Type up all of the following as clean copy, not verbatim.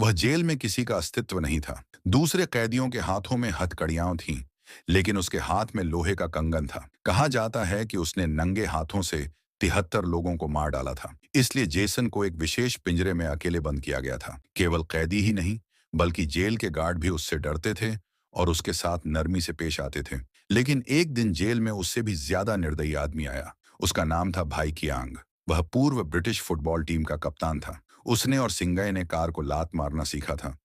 वह जेल में किसी का अस्तित्व नहीं था। दूसरे कैदियों के हाथों में हथकड़ियां थीं, लेकिन उसके हाथ में लोहे का कंगन था। कहा जाता है कि उसने नंगे हाथों से 73 लोगों को मार डाला था। इसलिए जेसन को एक विशेष पिंजरे में अकेले बंद किया गया था। केवल कैदी ही नहीं, बल्कि जेल के गार्ड भी उससे डरते थे और उसके साथ नरमी से पेश आते थे। लेकिन एक दिन जेल में उससे भी ज्यादा निर्दयी आदमी आया। उसका नाम था भाई कियांग। वह पूर्व ब्रिटिश फुटबॉल टीम का कप्तान था। उसने और सिंगय ने कार को लात मारना सीखा था,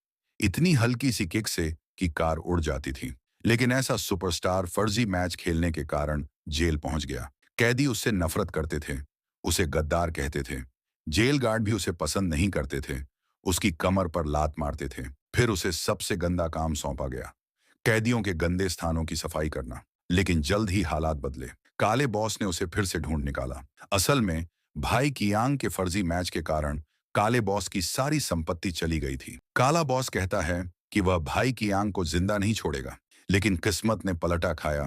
इतनी हल्की सी किक से कि कार उड़ जाती थी। लेकिन ऐसा सुपरस्टार फर्जी मैच खेलने के कारण जेल पहुंच गया। कैदी उससे नफरत करते थे, उसे गद्दार कहते थे। जेल गार्ड भी उसे पसंद नहीं करते थे, उसकी कमर पर लात मारते थे। फिर उसे सबसे गंदा काम सौंपा गया, कैदियों के गंदे स्थानों की सफाई करना। लेकिन जल्द ही हालात बदले। काले बॉस ने उसे फिर से ढूंढ निकाला। असल में भाई कियांग के फर्जी मैच के कारण काले बॉस की सारी संपत्ति चली गई थी। काला बॉस कहता है कि वह भाई कियांग को जिंदा नहीं छोड़ेगा, लेकिन किस्मत ने पलटा खाया।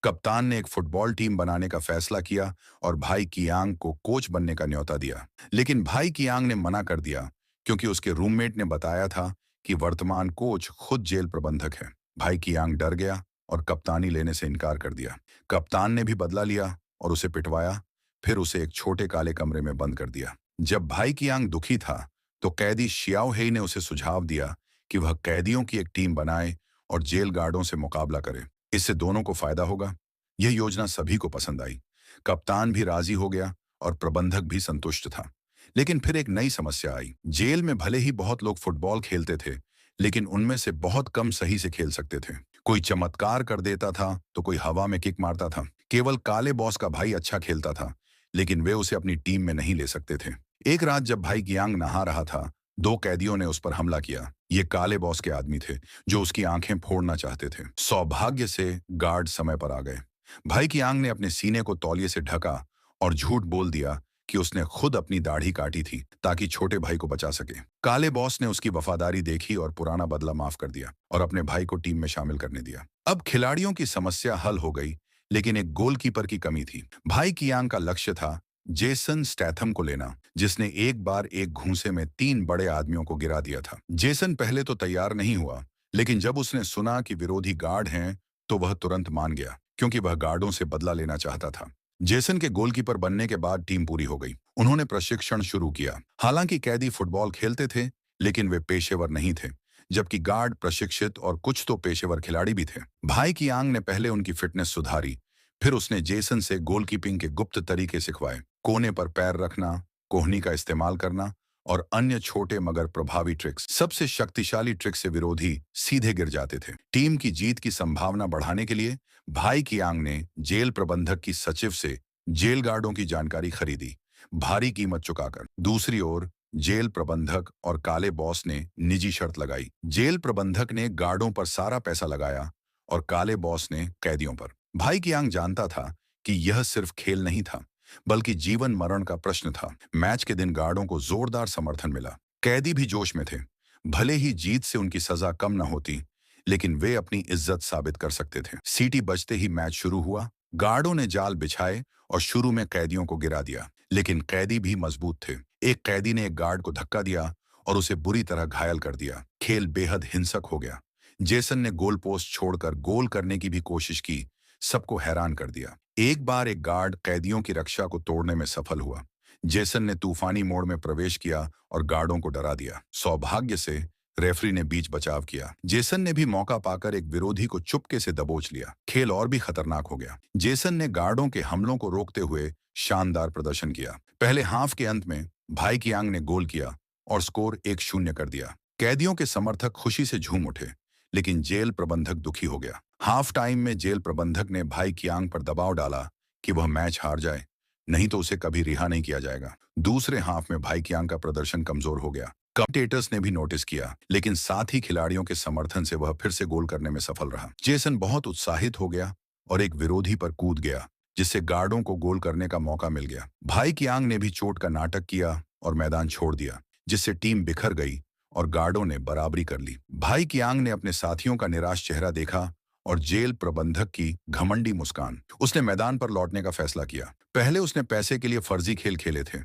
कप्तान ने एक फुटबॉल टीम बनाने का फैसला किया और भाई कियांग को कोच बनने का न्योता दिया। लेकिन भाई कियांग ने मना कर दिया, क्योंकि उसके रूममेट ने बताया था कि वर्तमान कोच खुद जेल प्रबंधक है। भाई कियांग डर गया और कप्तानी लेने से इनकार कर दिया। कप्तान ने भी बदला लिया और उसे पिटवाया, फिर उसे एक छोटे काले कमरे में बंद कर दिया। जब भाई कियांग दुखी था, तो कैदी शियाओ हेई ने उसे सुझाव दिया कि वह कैदियों की एक टीम बनाए और जेल गार्डों से मुकाबला करे। इससे दोनों को फायदा होगा। यह योजना सभी को पसंद आई। कप्तान भी राजी हो गया और प्रबंधक भी संतुष्ट था। लेकिन फिर एक नई समस्या आई। जेल में भले ही बहुत लोग फुटबॉल खेलते थे, लेकिन उनमें से बहुत कम सही से खेल सकते थे। कोई चमत्कार कर देता था तो कोई हवा में किक मारता था। केवल काले बॉस का भाई अच्छा खेलता था, लेकिन वे उसे अपनी टीम में नहीं ले सकते थे। एक रात जब भाई कियांग नहा रहा था, दो कैदियों ने उस पर हमला किया। ये काले बॉस के आदमी थे, जो उसकी आंखें फोड़ना चाहते थे। सौभाग्य से गार्ड समय पर आ गए। भाई कियांग ने अपने सीने को तौलिए से ढका और झूठ बोल दिया कि उसने खुद अपनी दाढ़ी काटी थी ताकि छोटे भाई को बचा सके। काले बॉस ने उसकी वफादारी देखी और पुराना बदला माफ कर दिया और अपने भाई को टीम में शामिल करने दिया। अब खिलाड़ियों की समस्या हल हो गई, लेकिन एक गोलकीपर की कमी थी। भाई कियांग का लक्ष्य था जेसन स्टैथम को लेना, जिसने एक बार एक घूंसे में 3 बड़े आदमियों को गिरा दिया था। जेसन पहले तो तैयार नहीं हुआ, लेकिन जब उसने सुना कि विरोधी गार्ड हैं, तो वह तुरंत मान गया, क्योंकि वह गार्डों से बदला लेना चाहता था। जेसन के गोलकीपर बनने के बाद टीम पूरी हो गई। उन्होंने प्रशिक्षण शुरू किया। हालांकि कैदी फुटबॉल खेलते थे, लेकिन वे पेशेवर नहीं थे, जबकि गार्ड प्रशिक्षित और कुछ तो पेशेवर खिलाड़ी भी थे। भाई कियांग ने पहले उनकी फिटनेस सुधारी, फिर उसने जेसन से गोलकीपिंग के गुप्त तरीके सिखवाए। कोने पर पैर रखना, कोहनी का इस्तेमाल करना और अन्य छोटे मगर प्रभावी ट्रिक्स। सबसे शक्तिशाली ट्रिक से विरोधी सीधे गिर जाते थे। टीम की जीत की संभावना बढ़ाने के लिए भाई कियांग ने जेल प्रबंधक की सचिव से जेल गार्डों की जानकारी खरीदी, भारी कीमत चुकाकर। दूसरी ओर जेल प्रबंधक और काले बॉस ने निजी शर्त लगाई। जेल प्रबंधक ने गार्डों पर सारा पैसा लगाया और काले बॉस ने कैदियों पर। भाई कियांग जानता था कि यह सिर्फ खेल नहीं था, बल्कि जीवन मरण का प्रश्न था। मैच के दिन गार्डों को जोरदार समर्थन मिला। कैदी भी जोश में थे। भले ही जीत से उनकी सजा कम न होती, लेकिन वे अपनी इज्जत साबित कर सकते थे। सीटी बजते ही मैच शुरू हुआ। गार्डों ने जाल बिछाए और शुरू में कैदियों को गिरा दिया, लेकिन कैदी भी मजबूत थे। एक कैदी ने एक गार्ड को धक्का दिया और उसे बुरी तरह घायल कर दिया। खेल बेहद हिंसक हो गया। जेसन ने गोल पोस्ट छोड़कर गोल करने की भी कोशिश की, सबको हैरान कर दिया। एक बार एक गार्ड कैदियों की रक्षा को तोड़ने में सफल हुआ। जेसन ने तूफानी मोड़ में प्रवेश किया और गार्डों को डरा दिया। सौभाग्य से रेफरी ने बीच बचाव किया। जेसन ने भी मौका पाकर एक विरोधी को चुपके से दबोच लिया। खेल और भी खतरनाक हो गया। जेसन ने गार्डों के हमलों को रोकते हुए शानदार प्रदर्शन किया। पहले हाफ के अंत में भाई कियांग ने गोल किया और स्कोर 1-0 कर दिया। कैदियों के समर्थक खुशी से झूम उठे, लेकिन जेल प्रबंधक दुखी हो गया। हाफ टाइम में जेल प्रबंधक ने भाई कियांग पर दबाव डाला कि वह मैच हार जाए, नहीं तो उसे कभी रिहा नहीं किया जाएगा। दूसरे हाफ में भाई कियांग का प्रदर्शन कमजोर हो गया। कमेंटेटर्स ने भी नोटिस किया, लेकिन साथ ही खिलाड़ियों के समर्थन से वह फिर से गोल करने में सफल रहा। जेसन बहुत उत्साहित हो गया और एक विरोधी पर कूद गया, जिससे गार्डों को गोल करने का मौका मिल गया। भाई कियांग ने भी चोट का नाटक किया और मैदान छोड़ दिया, जिससे टीम बिखर गई और गार्डों ने बराबरी कर ली। भाई कियांग ने अपने साथियों का निराश चेहरा देखा और जेल प्रबंधक की घमंडी मुस्कान। उसने मैदान पर लौटने का फैसला किया। पहले उसने पैसे के लिए फर्जी खेल खेले थे,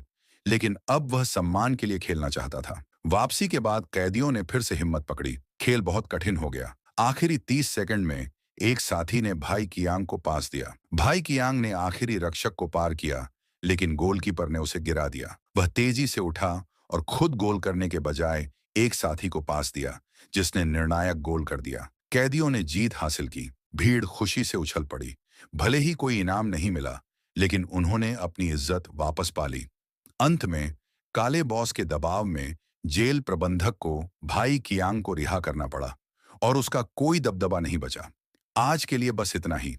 लेकिन अब वह सम्मान के लिए खेलना चाहता था। वापसी के बाद कैदियों ने फिर से हिम्मत पकड़ी। खेल बहुत कठिन हो गया। आखिरी 30 सेकंड में एक साथी ने भाई कियांग को पास दिया। भाई कियांग ने आखिरी रक्षक को पार किया, लेकिन गोलकीपर ने उसे गिरा दिया। वह तेजी से उठा और खुद गोल करने के बजाय एक साथी को पास दिया, जिसने निर्णायक गोल कर दिया। कैदियों ने जीत हासिल की। भीड़ खुशी से उछल पड़ी। भले ही कोई इनाम नहीं मिला, लेकिन उन्होंने अपनी इज्जत वापस पा ली। अंत में काले बॉस के दबाव में जेल प्रबंधक को भाई कियांग को रिहा करना पड़ा और उसका कोई दबदबा नहीं बचा। आज के लिए बस इतना ही।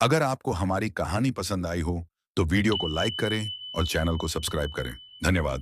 अगर आपको हमारी कहानी पसंद आई हो तो वीडियो को लाइक करें और चैनल को सब्सक्राइब करें। धन्यवाद।